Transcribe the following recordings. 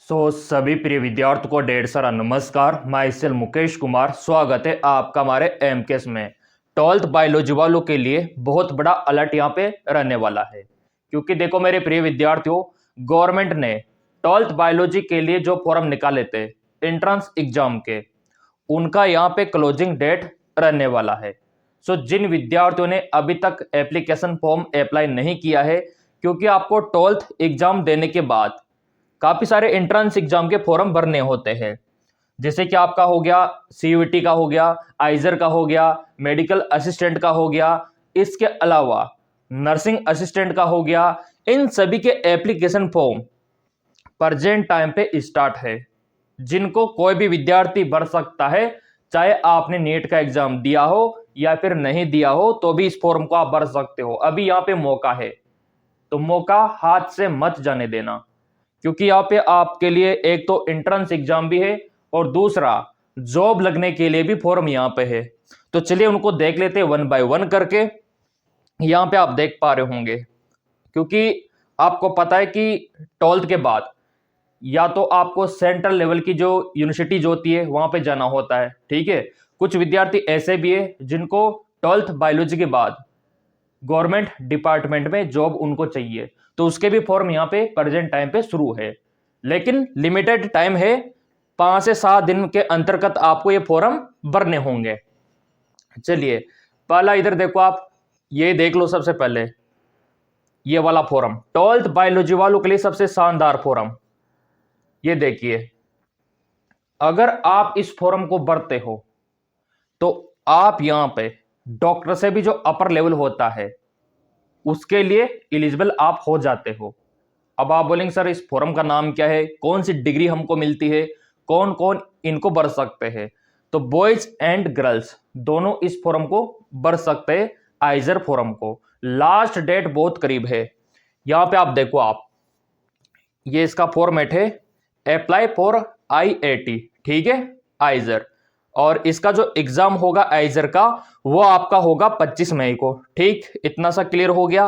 सभी प्रिय विद्यार्थियों को ढेर सारा नमस्कार। मैं सेल मुकेश कुमार, स्वागत है आपका हमारे एमकेएस में। 12th बायोलॉजी वालों के लिए बहुत बड़ा अलर्ट यहाँ पे रहने वाला है, क्योंकि देखो मेरे प्रिय विद्यार्थियों, गवर्नमेंट ने 12th बायोलॉजी के लिए जो फॉर्म निकाले थे एंट्रेंस एग्जाम के, उनका यहाँ पे क्लोजिंग डेट रहने वाला है। जिन विद्यार्थियों ने अभी तक एप्लीकेशन फॉर्म अप्लाई नहीं किया है, क्योंकि आपको 12th एग्जाम देने के बाद काफी सारे एंट्रेंस एग्जाम के फॉर्म भरने होते हैं, जैसे कि आपका हो गया सीयूईटी का, हो गया आइजर का, हो गया मेडिकल असिस्टेंट का, हो गया इसके अलावा नर्सिंग असिस्टेंट का, हो गया। इन सभी के एप्लीकेशन फॉर्म प्रेजेंट टाइम पे स्टार्ट है, जिनको कोई भी विद्यार्थी भर सकता है, चाहे आपने नीट का एग्जाम दिया हो या फिर नहीं दिया हो, तो भी इस फॉर्म को आप भर सकते हो। अभी यहाँ पे मौका है, तो मौका हाथ से मत जाने देना, क्योंकि यहाँ पे आपके लिए एक तो एंट्रेंस एग्जाम भी है और दूसरा जॉब लगने के लिए भी फॉर्म यहाँ पे है। तो चलिए उनको देख लेते हैं वन बाय वन करके। यहाँ पे आप देख पा रहे होंगे, क्योंकि आपको पता है कि 12th के बाद या तो आपको सेंट्रल लेवल की जो यूनिवर्सिटी जो होती है वहां पे जाना होता है, ठीक है। कुछ विद्यार्थी ऐसे भी है जिनको 12th बायोलॉजी के बाद गवर्नमेंट डिपार्टमेंट में जॉब उनको चाहिए, तो उसके भी फॉर्म यहाँ पे प्रेजेंट टाइम पे शुरू है, लेकिन लिमिटेड टाइम है। 5 से 7 दिन के अंतर्गत आपको ये फॉर्म भरने होंगे। चलिए पहला इधर देखो, आप ये देख लो। सबसे पहले ये वाला फॉर्म 12th बायोलॉजी वालों के लिए सबसे शानदार फॉर्म, ये देखिए। अगर आप इस फॉर्म को भरते हो तो आप यहाँ पे डॉक्टर से भी जो अपर लेवल होता है उसके लिए एलिजिबल आप हो जाते हो। अब आप बोलेंगे सर इस फॉर्म का नाम क्या है, कौन सी डिग्री हमको मिलती है, कौन कौन इनको भर सकते हैं? तो बॉयज एंड गर्ल्स दोनों इस फॉर्म को भर सकते हैं। आइजर फॉर्म को लास्ट डेट बहुत करीब है। यहां पे आप देखो, आप ये इसका फॉर्मेट है, अप्लाई फॉर IIT, ठीक है, आइजर। और इसका जो एग्जाम होगा आइजर का, वो आपका होगा 25 मई को, ठीक। इतना सा क्लियर हो गया।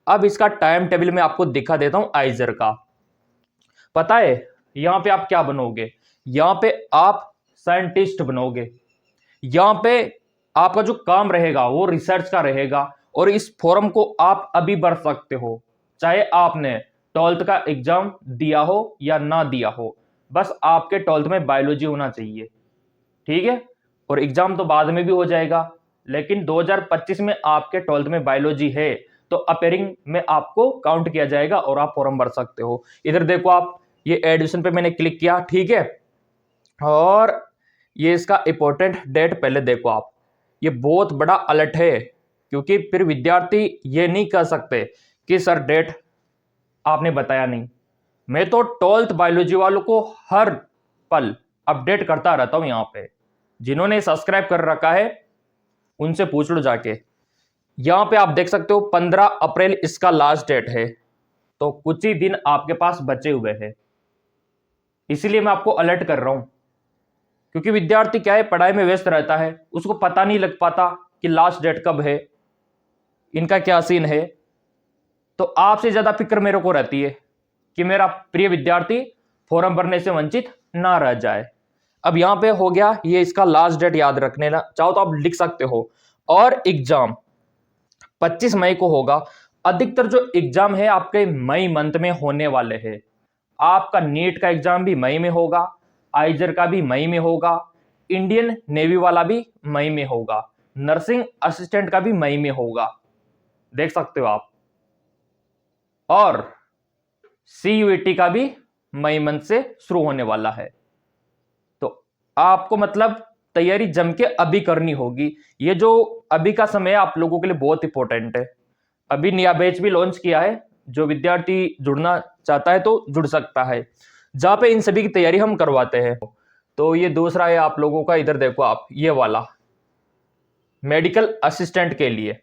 अब इसका टाइम टेबल में आपको दिखा देता हूं आइजर का। पता है यहां पे आप क्या बनोगे? यहां पे आप साइंटिस्ट बनोगे। यहां पे आपका जो काम रहेगा वो रिसर्च का रहेगा, और इस फॉर्म को आप अभी भर सकते हो, चाहे आपने 12th का एग्जाम दिया हो या ना दिया हो। बस आपके 12th में बायोलॉजी होना चाहिए, ठीक है। और एग्जाम तो बाद में भी हो जाएगा, लेकिन 2025 में आपके 12th में बायोलॉजी है तो अपेयरिंग में आपको काउंट किया जाएगा और आप फॉर्म भर सकते हो। इधर देखो आप, ये एडमिशन पे मैंने क्लिक किया, ठीक है। और ये इसका इंपॉर्टेंट डेट पहले देखो आप, ये बहुत बड़ा अलर्ट है, क्योंकि फिर विद्यार्थी ये नहीं कह सकते कि सर डेट आपने बताया नहीं। मैं तो 12th बायोलॉजी वालों को हर पल अपडेट करता रहता हूं। यहां पे जिन्होंने सब्सक्राइब कर रखा है उनसे पूछ लो जाके। यहां पे आप देख सकते हो 15 अप्रैल इसका लास्ट डेट है, तो कुछ ही दिन आपके पास बचे हुए हैं। इसीलिए मैं आपको अलर्ट कर रहा हूं, क्योंकि विद्यार्थी क्या है, पढ़ाई में व्यस्त रहता है, उसको पता नहीं लग पाता कि लास्ट डेट कब है, इनका क्या सीन है। तो आपसे ज्यादा फिक्र मेरे को रहती है कि मेरा प्रिय विद्यार्थी फॉर्म भरने से वंचित ना रह जाए। अब यहां पे हो गया, ये इसका लास्ट डेट याद रखने ना चाहो तो आप लिख सकते हो। और एग्जाम 25 मई को होगा। अधिकतर जो एग्जाम है आपके मई मंथ में होने वाले हैं। आपका नीट का एग्जाम भी मई में होगा, आइजर का भी मई में होगा, इंडियन नेवी वाला भी मई में होगा, नर्सिंग असिस्टेंट का भी मई में होगा, देख सकते हो आप। और CUET का भी मई मंथ से शुरू होने वाला है। तो आपको मतलब तैयारी जम के अभी करनी होगी। ये जो अभी का समय है आप लोगों के लिए बहुत इंपॉर्टेंट है। अभी नया बैच भी लॉन्च किया है, जो विद्यार्थी जुड़ना चाहता है तो जुड़ सकता है, जहां पे इन सभी की तैयारी हम करवाते हैं। तो ये दूसरा है आप लोगों का, इधर देखो आप, ये वाला मेडिकल असिस्टेंट के लिए,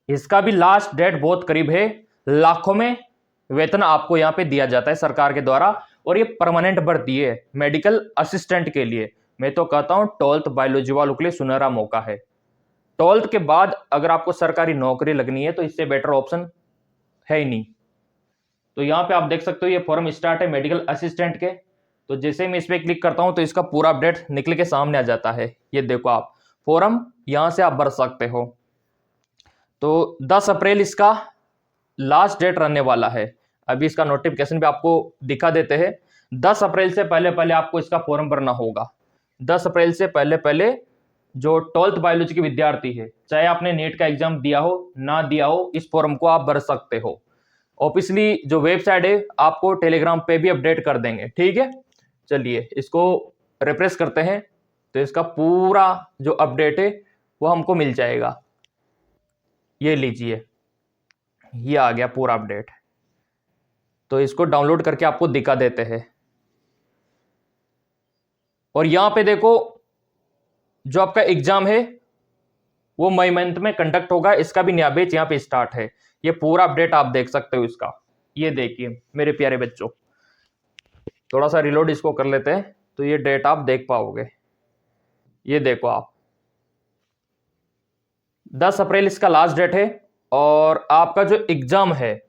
इसका भी लास्ट डेट बहुत करीब है। लाखों में वेतन आपको यहां पे दिया जाता है सरकार के द्वारा, और ये परमानेंट भर्ती है मेडिकल असिस्टेंट के लिए। मैं तो कहता हूं 12th बायोलॉजी वालों के लिए सुनहरा मौका है। 12th के बाद अगर आपको सरकारी नौकरी लगनी है तो इससे बेटर ऑप्शन है ही नहीं। तो यहाँ पे आप देख सकते हो ये फॉर्म स्टार्ट है मेडिकल असिस्टेंट के। तो जैसे मैं इस पर क्लिक करता हूँ तो इसका पूरा अपडेट निकल के सामने आ जाता है। ये देखो आप फॉर्म यहाँ से आप भर सकते हो। तो 10 अप्रैल इसका लास्ट डेट रहने वाला है। अभी इसका नोटिफिकेशन भी आपको दिखा देते हैं। 10 अप्रैल से पहले पहले आपको इसका फॉर्म भरना होगा। 10 अप्रैल से पहले पहले जो 12th बायोलॉजी के विद्यार्थी है, चाहे आपने नीट का एग्जाम दिया हो ना दिया हो, इस फॉर्म को आप भर सकते हो। ऑब्वियसली जो वेबसाइट है आपको टेलीग्राम पे भी अपडेट कर देंगे, ठीक है। चलिए इसको रिफ्रेश करते हैं तो इसका पूरा जो अपडेट है वो हमको मिल जाएगा। ये लीजिए, ये आ गया पूरा अपडेट। तो इसको डाउनलोड करके आपको दिखा देते हैं। और यहां पे देखो जो आपका एग्जाम है वो मई मंथ में कंडक्ट होगा। इसका भी नया बैच यहाँ पे स्टार्ट है। ये पूरा अपडेट आप देख सकते हो इसका। ये देखिए मेरे प्यारे बच्चों, थोड़ा सा रिलोड इसको कर लेते हैं तो ये डेट आप देख पाओगे। ये देखो आप 10 अप्रैल इसका लास्ट डेट है। और आपका जो एग्जाम है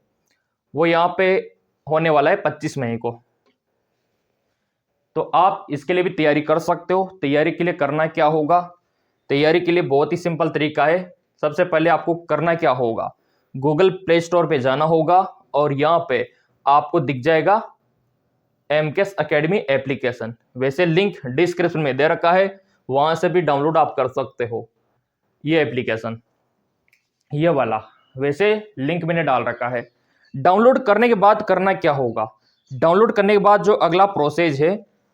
वो यहाँ पे होने वाला है 25 मई को। तो आप इसके लिए भी तैयारी कर सकते हो। तैयारी के लिए करना क्या होगा? तैयारी के लिए बहुत ही सिंपल तरीका है। सबसे पहले आपको करना क्या होगा, गूगल प्ले स्टोर पे जाना होगा और यहाँ पे आपको दिख जाएगा एमकेएस एकेडमी एप्लीकेशन। वैसे लिंक डिस्क्रिप्शन में दे रखा है, वहां से भी डाउनलोड आप कर सकते हो ये एप्लीकेशन, ये वाला। वैसे लिंक मैंने डाल रखा है। डाउनलोड करने के बाद करना क्या होगा, डाउनलोड करने के बाद जो अगला प्रोसेस है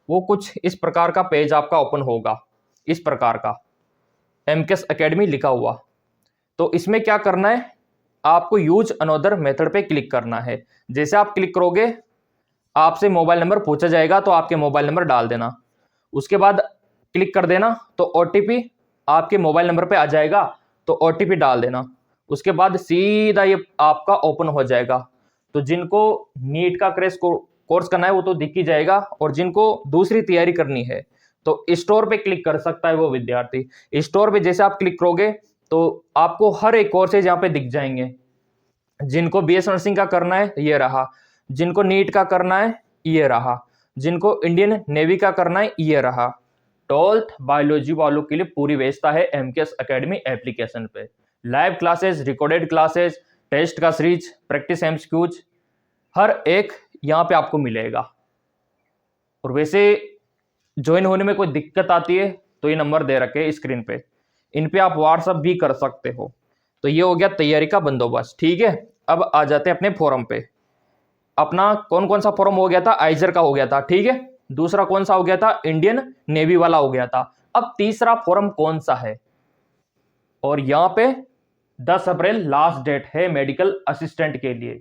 वो कुछ इस प्रकार का पेज आपका ओपन होगा। इस प्रकार का एमकेएस एकेडमी लिखा हुआ। तो इसमें क्या करना है, आपको यूज अनदर मेथड पे क्लिक करना है। जैसे आप क्लिक करोगे आपसे मोबाइल नंबर पूछा जाएगा, तो आपके मोबाइल नंबर डाल देना। उसके बाद क्लिक कर देना तो ओटीपी आपके मोबाइल नंबर पे आ जाएगा, तो ओटीपी डाल देना। उसके बाद सीधा ये आपका ओपन हो जाएगा। तो जिनको नीट का क्रैश कोर्स करना है वो तो दिख ही जाएगा, और जिनको दूसरी तैयारी करनी है तो स्टोर पे क्लिक कर सकता है वो विद्यार्थी। स्टोर पे जैसे आप क्लिक करोगे तो आपको हर एक कोर्सेज यहाँ पे दिख जाएंगे। जिनको बीएस नर्सिंग का करना है ये रहा, जिनको नीट का करना है ये रहा, जिनको इंडियन नेवी का करना है ये रहा। 12th बायोलॉजी वालों के लिए पूरी व्यवस्था है एमकेएस एकेडमी एप्लीकेशन पे। Live classes, recorded classes, test का सीरीज, प्रैक्टिस एमसीक्यूज, हर एक यहाँ पे आपको मिलेगा। और वैसे ज्वाइन होने में कोई दिक्कत आती है तो ये नंबर दे रखे स्क्रीन पे, इन पे आप व्हाट्सअप भी कर सकते हो। तो ये हो गया तैयारी का बंदोबस्त, ठीक है। अब आ जाते हैं अपने फोरम पे। अपना कौन कौन सा फॉर्म हो गया था, आइजर का हो गया था, ठीक है। दूसरा कौन सा हो गया था, इंडियन नेवी वाला हो गया था। अब तीसरा फॉर्म कौन सा है, और यहां पे 10 अप्रैल लास्ट डेट है मेडिकल असिस्टेंट के लिए।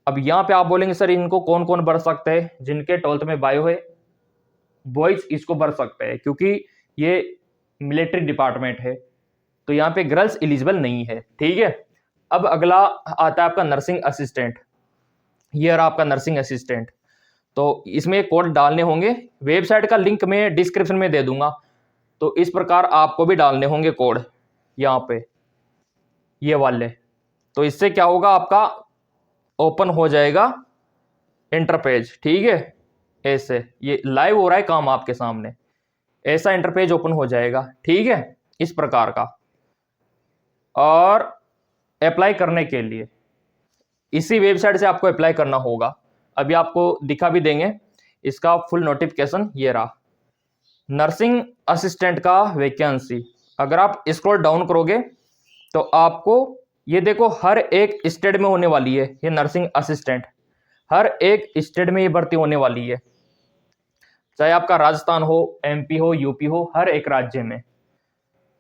अब यहां पे आप बोलेंगे सर इनको कौन कौन भर सकते हैं, जिनके 12th में बायो है बॉयज इसको भर सकते हैं, क्योंकि ये मिलिट्री डिपार्टमेंट है। तो यहाँ पे गर्ल्स एलिजिबल नहीं है, ठीक है। अब अगला आता है आपका नर्सिंग असिस्टेंट। ये रहा आपका नर्सिंग असिस्टेंट। तो इसमें कोड डालने होंगे, वेबसाइट का लिंक मैं डिस्क्रिप्शन में दे दूंगा। तो इस प्रकार आपको भी डालने होंगे कोड यहाँ पे, ये वाले। तो इससे क्या होगा, आपका ओपन हो जाएगा इंटरपेज, ठीक है। ऐसे ये लाइव हो रहा है काम आपके सामने, ऐसा इंटरपेज ओपन हो जाएगा, ठीक है, इस प्रकार का। और अप्लाई करने के लिए इसी वेबसाइट से आपको अप्लाई करना होगा। अभी आपको दिखा भी देंगे इसका फुल नोटिफिकेशन। ये रहा नर्सिंग असिस्टेंट का वैकेंसी। अगर आप स्क्रॉल डाउन करोगे तो आपको ये देखो हर एक स्टेट में होने वाली है ये नर्सिंग असिस्टेंट। हर एक स्टेट में ये भर्ती होने वाली है, चाहे आपका राजस्थान हो, एमपी हो, यूपी हो, हर एक राज्य में।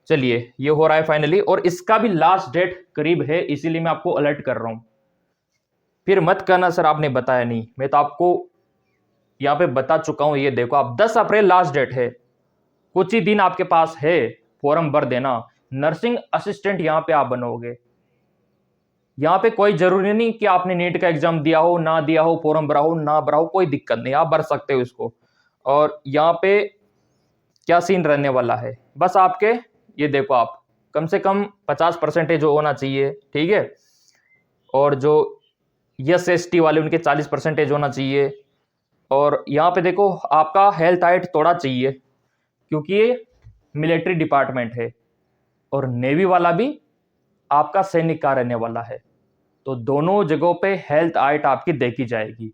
चलिए ये हो रहा है फाइनली, और इसका भी लास्ट डेट करीब है, इसीलिए मैं आपको अलर्ट कर रहा हूं। फिर मत कहना सर आपने बताया नहीं, मैं तो आपको यहाँ पे बता चुका हूं। ये देखो आप 10 अप्रैल लास्ट डेट है, कुछ ही दिन आपके पास है फॉर्म भर देना। नर्सिंग असिस्टेंट यहाँ पे आप बनोगे। यहाँ पे कोई जरूरी नहीं कि आपने नीट का एग्जाम दिया हो ना दिया हो, फॉर्म भरा हो ना भरा हो, कोई दिक्कत नहीं, आप भर सकते हो इसको। और यहाँ पे क्या सीन रहने वाला है, बस आपके ये देखो आप कम से कम 50% होना चाहिए, ठीक है। और जो SST वाले उनके 40% होना चाहिए। और यहाँ पे देखो आपका हेल्थ हाइट थोड़ा चाहिए क्योंकि ये मिलिट्री डिपार्टमेंट है, और नेवी वाला भी आपका सैनिक का रहने वाला है। तो दोनों जगहों पे हेल्थ हाइट आपकी देखी जाएगी।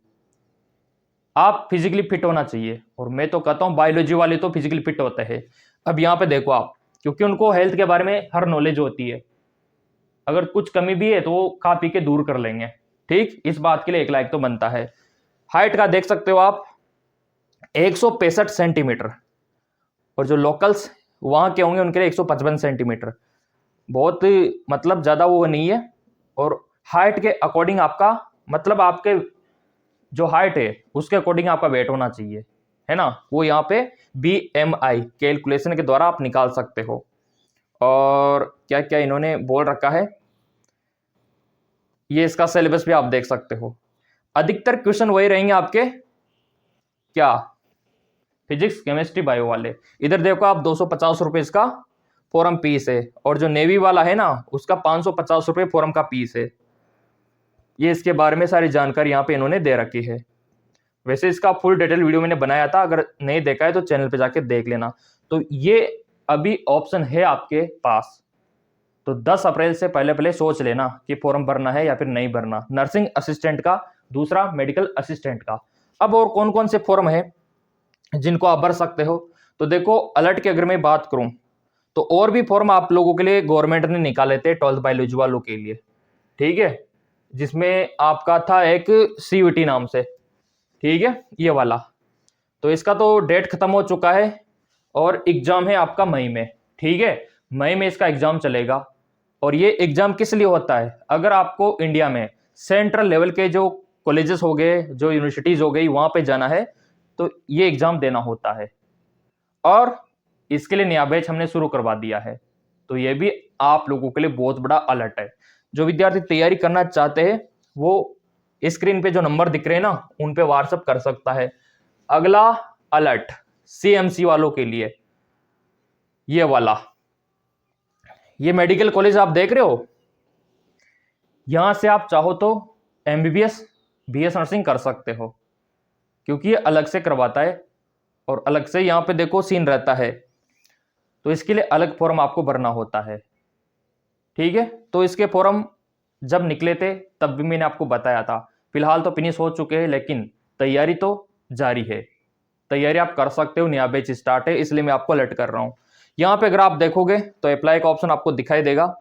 आप फिजिकली फिट होना चाहिए, और मैं तो कहता हूँ बायोलॉजी वाले तो फिजिकली फिट होते हैं। अब यहाँ पे देखो आप, क्योंकि उनको हेल्थ के बारे में हर नॉलेज होती है, अगर कुछ कमी भी है तो वो खा पी के दूर कर लेंगे। ठीक, इस बात के लिए 1 लाख तो बनता है। हाइट का देख सकते हो आप 165 सेंटीमीटर, और जो लोकल्स वहां के होंगे उनके लिए 155 सेंटीमीटर। बहुत मतलब ज़्यादा वो नहीं है। और हाइट के अकॉर्डिंग आपका मतलब आपके जो हाइट है उसके अकॉर्डिंग आपका वेट होना चाहिए, है ना। वो यहाँ पे BMI कैलकुलेशन के द्वारा आप निकाल सकते हो। और क्या क्या इन्होंने बोल रखा है, ये इसका सिलेबस भी आप देख सकते हो। अधिकतर क्वेश्चन वही रहेंगे आपके, क्या, फिजिक्स केमिस्ट्री बायो वाले। इधर देखो आप 250 रुपये इसका फॉर्म फीस है, और जो नेवी वाला है ना उसका 550 रुपये फॉर्म का फीस है। ये इसके बारे में सारी जानकारी यहाँ पे इन्होंने दे रखी है। वैसे इसका फुल डिटेल वीडियो मैंने बनाया था, अगर नहीं देखा है तो चैनल पे जाके देख लेना। तो ये अभी ऑप्शन है आपके पास, तो 10 अप्रैल से पहले पहले सोच लेना कि फॉर्म भरना है या फिर नहीं भरना। नर्सिंग असिस्टेंट का, दूसरा मेडिकल असिस्टेंट का। अब और कौन कौन से फॉर्म है जिनको आप भर सकते हो, तो देखो अलर्ट की अगर मैं बात करूं तो और भी फॉर्म आप लोगों के लिए गवर्नमेंट ने निकाले थे 12th बायोलॉजी वालों के लिए, ठीक है, जिसमें आपका था एक CVT नाम से, ठीक है, ये वाला। तो इसका तो डेट खत्म हो चुका है, और एग्जाम है आपका मई में, ठीक है, मई में इसका एग्जाम चलेगा। और ये एग्जाम किस लिए होता है, अगर आपको इंडिया में सेंट्रल लेवल के जो कॉलेजेस हो गए, जो यूनिवर्सिटीज हो गई, वहां पे जाना है तो ये एग्जाम देना होता है। और इसके लिए नया बैच हमने शुरू करवा दिया है, तो ये भी आप लोगों के लिए बहुत बड़ा अलर्ट है। जो विद्यार्थी तैयारी करना चाहते हैं वो स्क्रीन पे जो नंबर दिख रहे हैं ना उन पे व्हाट्सएप कर सकता है। अगला अलर्ट CMC वालों के लिए, ये वाला, ये मेडिकल कॉलेज आप देख रहे हो, यहां से आप चाहो तो MBBS BS नर्सिंग कर सकते हो, क्योंकि ये अलग से करवाता है और अलग से यहाँ पे देखो सीन रहता है। तो इसके लिए अलग फॉर्म आपको भरना होता है, ठीक है। तो इसके फॉर्म जब निकले थे तब भी मैंने आपको बताया था। फिलहाल तो फिनिश हो चुके हैं, लेकिन तैयारी तो जारी है। तैयारी आप कर सकते हो, नया बैच स्टार्ट है, इसलिए मैं आपको अलर्ट कर रहा हूँ। यहाँ पे अगर आप देखोगे तो अप्लाई का ऑप्शन आपको दिखाई देगा,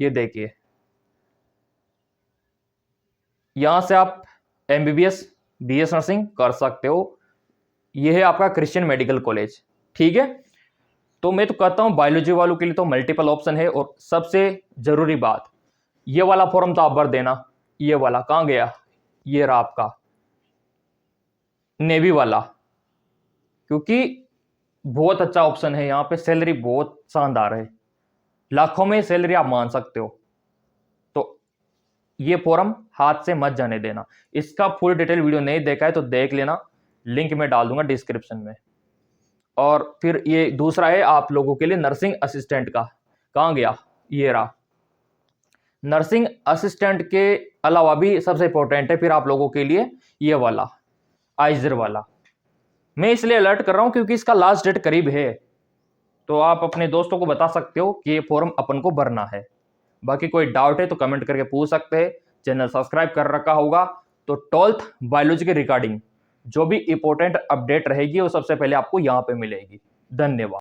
ये देखिए, यहां से आप MBBS BS नर्सिंग कर सकते हो। यह है आपका क्रिश्चियन मेडिकल कॉलेज, ठीक है। तो मैं तो कहता हूं बायोलॉजी वालों के लिए तो मल्टीपल ऑप्शन है। और सबसे जरूरी बात, ये वाला फॉर्म तो आप भर देना। ये वाला कहां गया, ये रहा आपका नेवी वाला, क्योंकि बहुत अच्छा ऑप्शन है। यहाँ पे सैलरी बहुत शानदार है, लाखों में सैलरी आप मान सकते हो। तो ये फॉर्म हाथ से मत जाने देना। इसका फुल डिटेल वीडियो नहीं देखा है तो देख लेना, लिंक में डाल दूंगा डिस्क्रिप्शन में। और फिर ये दूसरा है आप लोगों के लिए नर्सिंग असिस्टेंट का, कहां गया, ये रहा। नर्सिंग असिस्टेंट के अलावा भी सबसे इंपॉर्टेंट है फिर आप लोगों के लिए ये वाला आइजर वाला। मैं इसलिए अलर्ट कर रहा हूं क्योंकि इसका लास्ट डेट करीब है, तो आप अपने दोस्तों को बता सकते हो कि ये फॉर्म अपन को भरना है। बाकी कोई डाउट है तो कमेंट करके पूछ सकते हैं। चैनल सब्सक्राइब कर रखा होगा तो 12th बायोलॉजी के रिगार्डिंग जो भी इंपॉर्टेंट अपडेट रहेगी वो सबसे पहले आपको यहाँ पे मिलेगी। धन्यवाद।